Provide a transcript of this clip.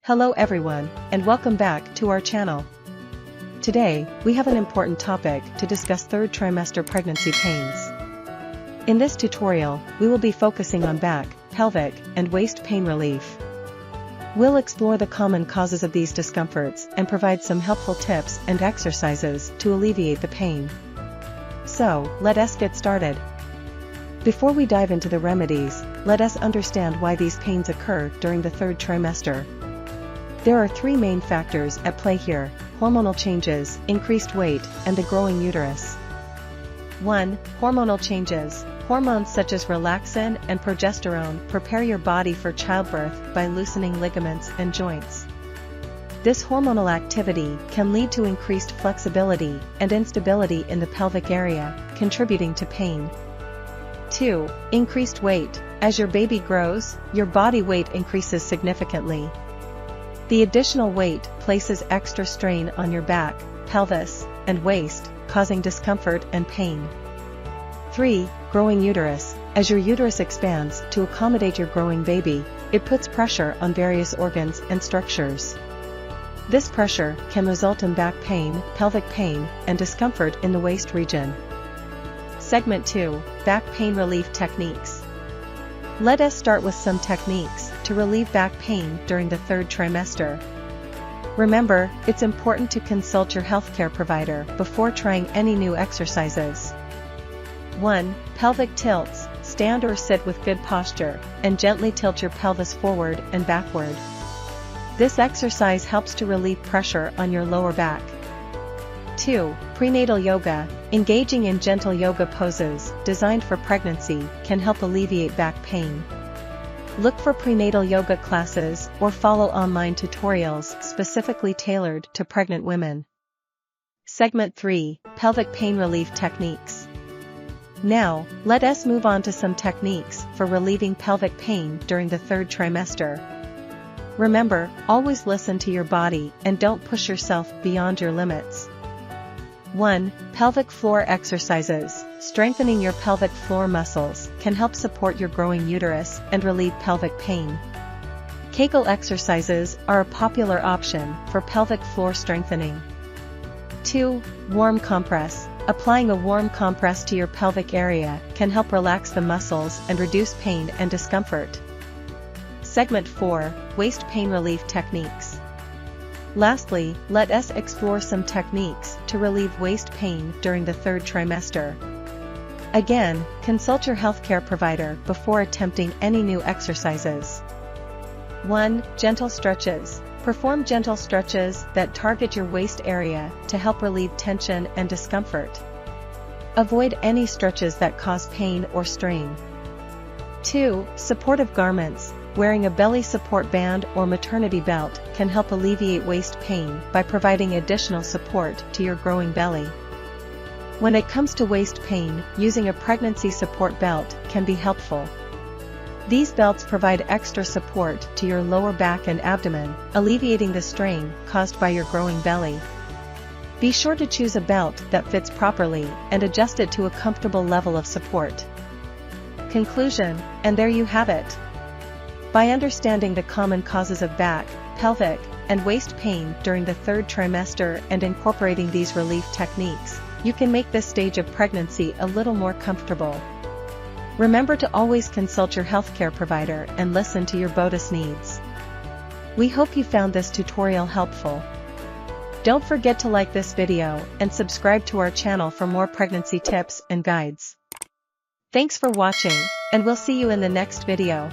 Hello everyone, and welcome back to our channel. Today, we have an important topic to discuss third trimester pregnancy pains. In this tutorial, we will be focusing on back, pelvic, and waist pain relief. We'll explore the common causes of these discomforts and provide some helpful tips and exercises to alleviate the pain. So, let us get started. Before we dive into the remedies, let us understand why these pains occur during the third trimester. There are three main factors at play here: hormonal changes, increased weight, and the growing uterus. 1. Hormonal changes. Hormones such as relaxin and progesterone prepare your body for childbirth by loosening ligaments and joints. This hormonal activity can lead to increased flexibility and instability in the pelvic area, contributing to pain. 2. Increased weight. As your baby grows, your body weight increases significantly. The additional weight places extra strain on your back, pelvis, and waist, causing discomfort and pain. 3. Growing uterus. As your uterus expands to accommodate your growing baby, it puts pressure on various organs and structures. This pressure can result in back pain, pelvic pain, and discomfort in the waist region. Segment 2. Back pain relief techniques. Let us start with some techniques to relieve back pain during the third trimester. Remember, it's important to consult your healthcare provider before trying any new exercises. 1. Pelvic tilts. Stand or sit with good posture, and gently tilt your pelvis forward and backward. This exercise helps to relieve pressure on your lower back. 2. Prenatal yoga. Engaging in gentle yoga poses, designed for pregnancy, can help alleviate back pain. Look for prenatal yoga classes or follow online tutorials specifically tailored to pregnant women. Segment 3. Pelvic pain relief techniques. Now, let us move on to some techniques for relieving pelvic pain during the third trimester. Remember, always listen to your body and don't push yourself beyond your limits. 1. Pelvic floor exercises. Strengthening your pelvic floor muscles can help support your growing uterus and relieve pelvic pain. Kegel exercises are a popular option for pelvic floor strengthening. 2. Warm compress. Applying a warm compress to your pelvic area can help relax the muscles and reduce pain and discomfort. Segment 4. Waist pain relief techniques. Lastly, let us explore some techniques to relieve waist pain during the third trimester. Again, consult your healthcare provider before attempting any new exercises. 1. Gentle stretches. Perform gentle stretches that target your waist area to help relieve tension and discomfort. Avoid any stretches that cause pain or strain. 2. Supportive garments. Wearing a belly support band or maternity belt can help alleviate waist pain by providing additional support to your growing belly. When it comes to waist pain, using a pregnancy support belt can be helpful. These belts provide extra support to your lower back and abdomen, alleviating the strain caused by your growing belly. Be sure to choose a belt that fits properly and adjust it to a comfortable level of support. Conclusion, and there you have it. By understanding the common causes of back, pelvic, and waist pain during the third trimester and incorporating these relief techniques, you can make this stage of pregnancy a little more comfortable. Remember to always consult your healthcare provider and listen to your body's needs. We hope you found this tutorial helpful. Don't forget to like this video and subscribe to our channel for more pregnancy tips and guides. Thanks for watching, and we'll see you in the next video.